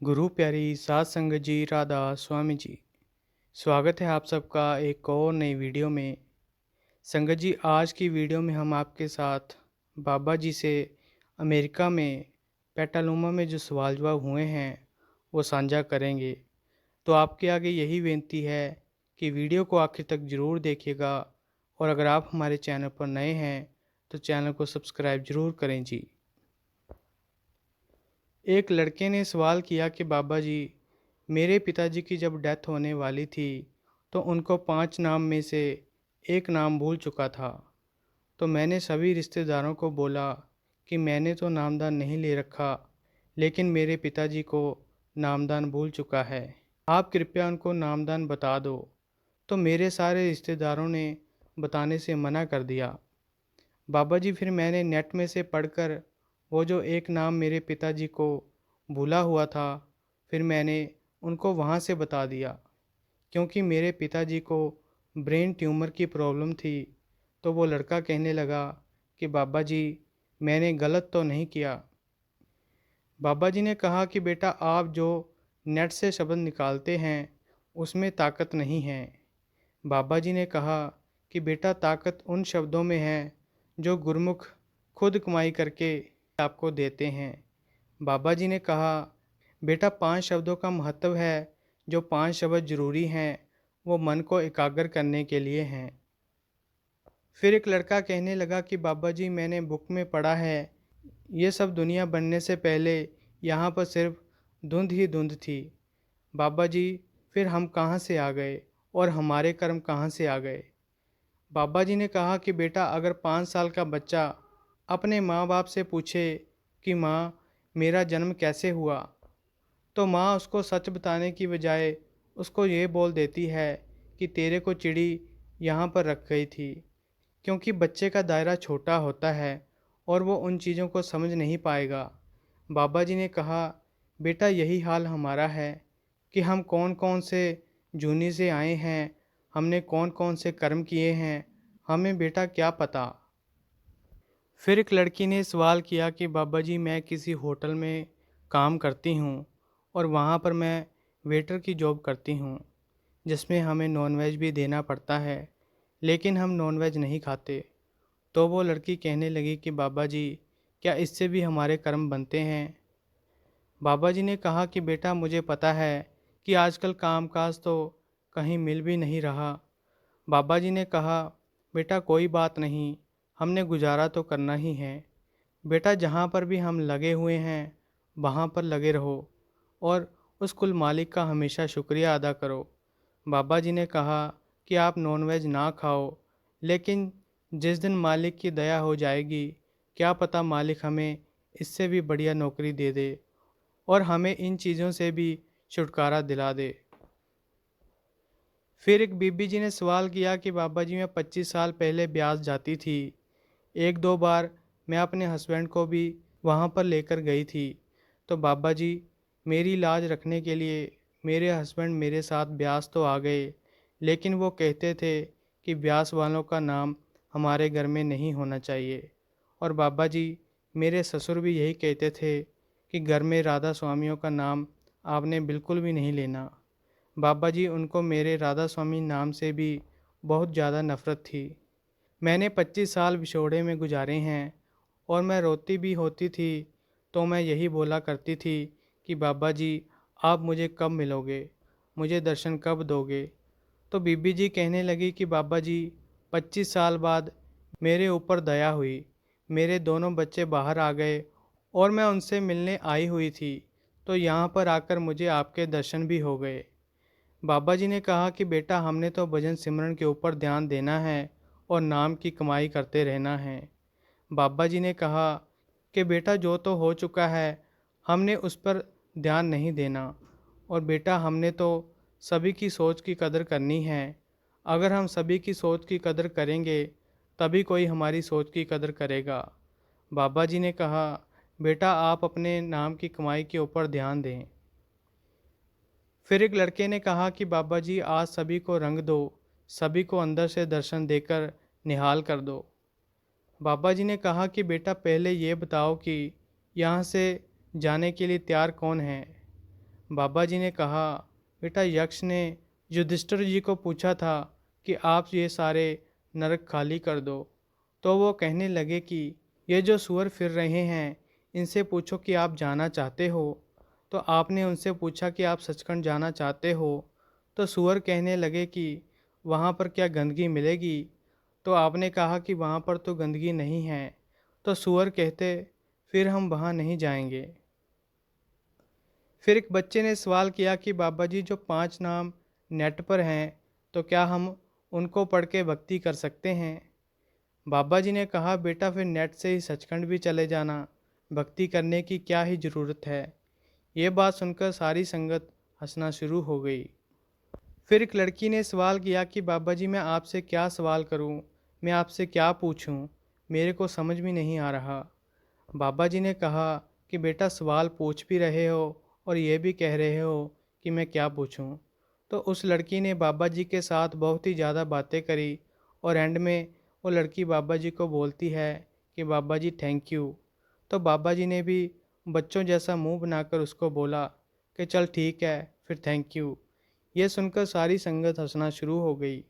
गुरु प्यारी सात संगत जी राधा स्वामी जी। स्वागत है आप सबका एक और नई वीडियो में। संगत जी, आज की वीडियो में हम आपके साथ बाबा जी से अमेरिका में पेटालुमा में जो सवाल जवाब हुए हैं वो साझा करेंगे। तो आपके आगे यही विनती है कि वीडियो को आखिर तक ज़रूर देखिएगा, और अगर आप हमारे चैनल पर नए हैं तो चैनल को सब्सक्राइब ज़रूर करें जी। एक लड़के ने सवाल किया कि बाबा जी, मेरे पिताजी की जब डेथ होने वाली थी तो उनको 5 नाम में से एक नाम भूल चुका था। तो मैंने सभी रिश्तेदारों को बोला कि मैंने तो नामदान नहीं ले रखा, लेकिन मेरे पिताजी को नामदान भूल चुका है। आप कृपया उनको नामदान बता दो। तो मेरे सारे रिश्तेदारों ने बताने से मना कर दिया। बाबा जी, फिर मैंने नेट में से पढ़कर वो जो एक नाम मेरे पिताजी को भूला हुआ था, फिर मैंने उनको वहाँ से बता दिया। क्योंकि मेरे पिताजी को ब्रेन ट्यूमर की प्रॉब्लम थी, तो वो लड़का कहने लगा कि बाबा जी, मैंने गलत तो नहीं किया। बाबा जी ने कहा कि बेटा, आप जो नेट से शब्द निकालते हैं उसमें ताकत नहीं है। बाबा जी ने कहा कि बेटा, ताकत उन शब्दों में है जो गुरमुख खुद कमाई करके आपको देते हैं। बाबा जी ने कहा, बेटा, 5 शब्दों का महत्व है। जो 5 शब्द जरूरी हैं वो मन को एकाग्र करने के लिए हैं। फिर एक लड़का कहने लगा कि बाबा जी, मैंने बुक में पढ़ा है, ये सब दुनिया बनने से पहले यहाँ पर सिर्फ धुंध ही धुंध थी। बाबा जी, फिर हम कहाँ से आ गए और हमारे कर्म कहाँ से आ गए? बाबा जी ने कहा कि बेटा, अगर 5 साल का बच्चा अपने माँ बाप से पूछे कि माँ, मेरा जन्म कैसे हुआ, तो माँ उसको सच बताने की बजाय उसको ये बोल देती है कि तेरे को चिड़ी यहाँ पर रख गई थी। क्योंकि बच्चे का दायरा छोटा होता है और वो उन चीज़ों को समझ नहीं पाएगा। बाबा जी ने कहा, बेटा, यही हाल हमारा है कि हम कौन कौन से जूनी से आए हैं, हमने कौन कौन से कर्म किए हैं, हमें बेटा क्या पता। फिर एक लड़की ने सवाल किया कि बाबा जी, मैं किसी होटल में काम करती हूँ और वहाँ पर मैं वेटर की जॉब करती हूँ, जिसमें हमें नॉनवेज भी देना पड़ता है, लेकिन हम नॉनवेज नहीं खाते। तो वो लड़की कहने लगी कि बाबा जी, क्या इससे भी हमारे कर्म बनते हैं? बाबा जी ने कहा कि बेटा, मुझे पता है कि आजकल कामकाज तो कहीं मिल भी नहीं रहा। बाबा जी ने कहा, बेटा कोई बात नहीं, हमने गुजारा तो करना ही है। बेटा, जहाँ पर भी हम लगे हुए हैं वहाँ पर लगे रहो और उस कुल मालिक का हमेशा शुक्रिया अदा करो। बाबा जी ने कहा कि आप नॉनवेज ना खाओ, लेकिन जिस दिन मालिक की दया हो जाएगी, क्या पता मालिक हमें इससे भी बढ़िया नौकरी दे दे और हमें इन चीज़ों से भी छुटकारा दिला दे। फिर एक बीबी जी ने सवाल किया कि बाबा जी, मैं 25 साल पहले ब्यास जाती थी। एक दो बार मैं अपने हस्बैंड को भी वहाँ पर लेकर गई थी। तो बाबा जी, मेरी लाज रखने के लिए मेरे हस्बैंड मेरे साथ ब्यास तो आ गए, लेकिन वो कहते थे कि ब्यास वालों का नाम हमारे घर में नहीं होना चाहिए। और बाबा जी, मेरे ससुर भी यही कहते थे कि घर में राधा स्वामियों का नाम आपने बिल्कुल भी नहीं लेना। बाबा जी, उनको मेरे राधा स्वामी नाम से भी बहुत ज़्यादा नफ़रत थी। मैंने 25 साल विछोड़े में गुजारे हैं और मैं रोती भी होती थी तो मैं यही बोला करती थी कि बाबा जी, आप मुझे कब मिलोगे, मुझे दर्शन कब दोगे? तो बीबी जी कहने लगी कि बाबा जी, 25 साल बाद मेरे ऊपर दया हुई, मेरे दोनों बच्चे बाहर आ गए और मैं उनसे मिलने आई हुई थी, तो यहाँ पर आकर मुझे आपके दर्शन भी हो गए। बाबा जी ने कहा कि बेटा, हमने तो भजन सिमरन के ऊपर ध्यान देना है और नाम की कमाई करते रहना है। बाबा जी ने कहा कि बेटा, जो तो हो चुका है हमने उस पर ध्यान नहीं देना, और बेटा हमने तो सभी की सोच की कदर करनी है। अगर हम सभी की सोच की कदर करेंगे तभी कोई हमारी सोच की कदर करेगा। बाबा जी ने कहा, बेटा आप अपने नाम की कमाई के ऊपर ध्यान दें। फिर एक लड़के ने कहा कि बाबा जी, आज सभी को रंग दो, सभी को अंदर से दर्शन देकर निहाल कर दो। बाबा जी ने कहा कि बेटा, पहले ये बताओ कि यहाँ से जाने के लिए तैयार कौन है? बाबा जी ने कहा, बेटा यक्ष ने युधिष्ठिर जी को पूछा था कि आप ये सारे नरक खाली कर दो, तो वो कहने लगे कि ये जो सूअर फिर रहे हैं इनसे पूछो कि आप जाना चाहते हो। तो आपने उनसे पूछा कि आप सचखंड जाना चाहते हो। तो सूअर कहने लगे कि वहाँ पर क्या गंदगी मिलेगी। तो आपने कहा कि वहाँ पर तो गंदगी नहीं है। तो सूअर कहते, फिर हम वहाँ नहीं जाएंगे। फिर एक बच्चे ने सवाल किया कि बाबा जी जो 5 नाम नेट पर हैं तो क्या हम उनको पढ़ के भक्ति कर सकते हैं। बाबा जी ने कहा, बेटा फिर नेट से ही सचखंड भी चले जाना, भक्ति करने की क्या ही ज़रूरत है। ये बात सुनकर सारी संगत हंसना शुरू हो गई। फिर एक लड़की ने सवाल किया कि बाबा जी मैं आपसे क्या सवाल करूं, मैं आपसे क्या पूछूं, मेरे को समझ में नहीं आ रहा। बाबा जी ने कहा कि बेटा सवाल पूछ भी रहे हो और ये भी कह रहे हो कि मैं क्या पूछूं। तो उस लड़की ने बाबा जी के साथ बहुत ही ज़्यादा बातें करी और एंड में वो लड़की बाबा जी को बोलती है कि बाबा जी थैंक यू। तो बाबा जी ने भी बच्चों जैसा मुंह बनाकर उसको बोला कि चल ठीक है फिर थैंक यू। ये सुनकर सारी संगत हंसना शुरू हो गई।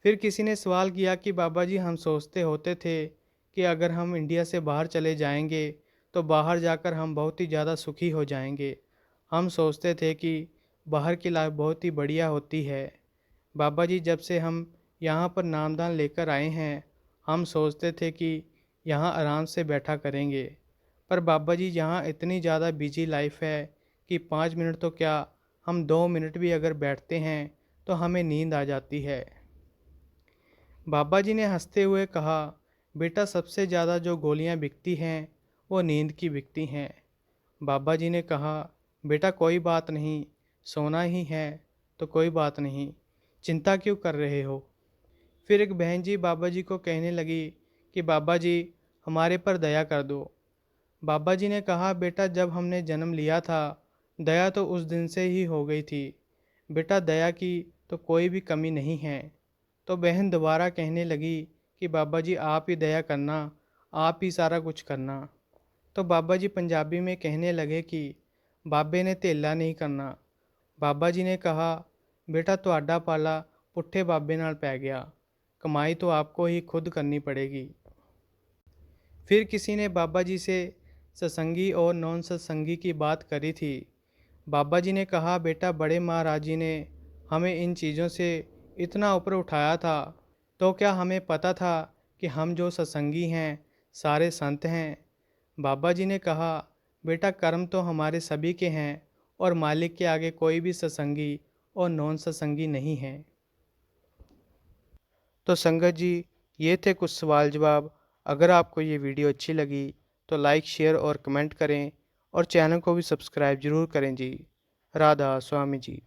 फिर किसी ने सवाल किया कि बाबा जी हम सोचते होते थे कि अगर हम इंडिया से बाहर चले जाएंगे तो बाहर जाकर हम बहुत ही ज़्यादा सुखी हो जाएंगे। हम सोचते थे कि बाहर की लाइफ बहुत ही बढ़िया होती है। बाबा जी जब से हम यहाँ पर नामदान लेकर आए हैं हम सोचते थे कि यहाँ आराम से बैठा करेंगे। पर बाबा जी यहाँ इतनी ज़्यादा बिजी लाइफ है कि 5 मिनट तो क्या, हम 2 मिनट भी अगर बैठते हैं तो हमें नींद आ जाती है। बाबा जी ने हंसते हुए कहा, बेटा सबसे ज़्यादा जो गोलियां बिकती हैं वो नींद की बिकती हैं। बाबा जी ने कहा, बेटा कोई बात नहीं, सोना ही है तो कोई बात नहीं, चिंता क्यों कर रहे हो। फिर एक बहन जी बाबा जी को कहने लगी कि बाबा जी हमारे पर दया कर दो। बाबा जी ने कहा, बेटा जब हमने जन्म लिया था दया तो उस दिन से ही हो गई थी, बेटा दया की तो कोई भी कमी नहीं है। तो बहन दोबारा कहने लगी कि बाबा जी आप ही दया करना, आप ही सारा कुछ करना। तो बाबा जी पंजाबी में कहने लगे कि बाबे ने धेला नहीं करना। बाबा जी ने कहा, बेटा ਤੁਹਾਡਾ पाला पुट्ठे बाबे नाल पै गया, कमाई तो आपको ही खुद करनी पड़ेगी। फिर किसी ने बाबा जी से सत्संगी और नॉन सत्संगी की बात करी थी। बाबा जी ने कहा, बेटा बड़े महाराज जी ने हमें इन चीज़ों से इतना ऊपर उठाया था तो क्या हमें पता था कि हम जो सत्संगी हैं सारे संत हैं। बाबा जी ने कहा, बेटा कर्म तो हमारे सभी के हैं और मालिक के आगे कोई भी सत्संगी और नॉन सत्संगी नहीं है। तो संगत जी ये थे कुछ सवाल जवाब। अगर आपको ये वीडियो अच्छी लगी तो लाइक शेयर और कमेंट करें और चैनल को भी सब्सक्राइब ज़रूर करें जी। राधा स्वामी जी।